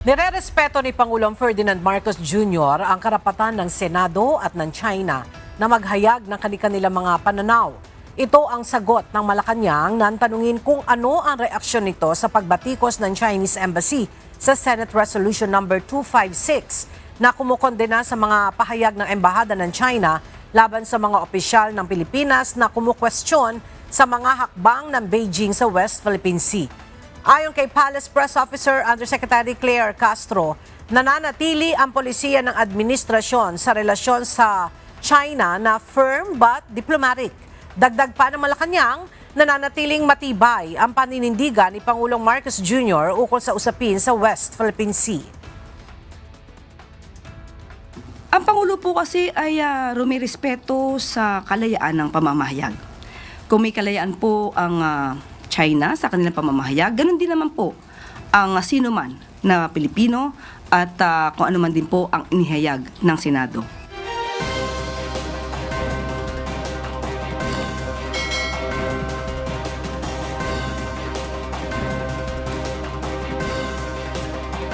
Nirerespeto ni Pangulong Ferdinand Marcos Jr. ang karapatan ng Senado at ng China na maghayag ng kanilang mga pananaw. Ito ang sagot ng Malacanang nang tanungin kung ano ang reaksyon nito sa pagbatikos ng Chinese Embassy sa Senate Resolution No. 256 na kumukondena sa mga pahayag ng Embahada ng China laban sa mga opisyal ng Pilipinas na kumukwestiyon sa mga hakbang ng Beijing sa West Philippine Sea. Ayon kay Palace Press Officer Undersecretary Claire Castro, nananatili ang polisiya ng administrasyon sa relasyon sa China na firm but diplomatic. Dagdag pa ng Malacanang, nananatiling matibay ang paninindigan ni Pangulong Marcos Jr. ukol sa usapin sa West Philippine Sea. Ang Pangulo po kasi ay rumirespeto sa kalayaan ng pamamahayag. Kung may kalayaan po ang China sa kanilang pamamahayag, ganun din naman po ang sino man na Pilipino at kung ano man din po ang inihayag ng Senado.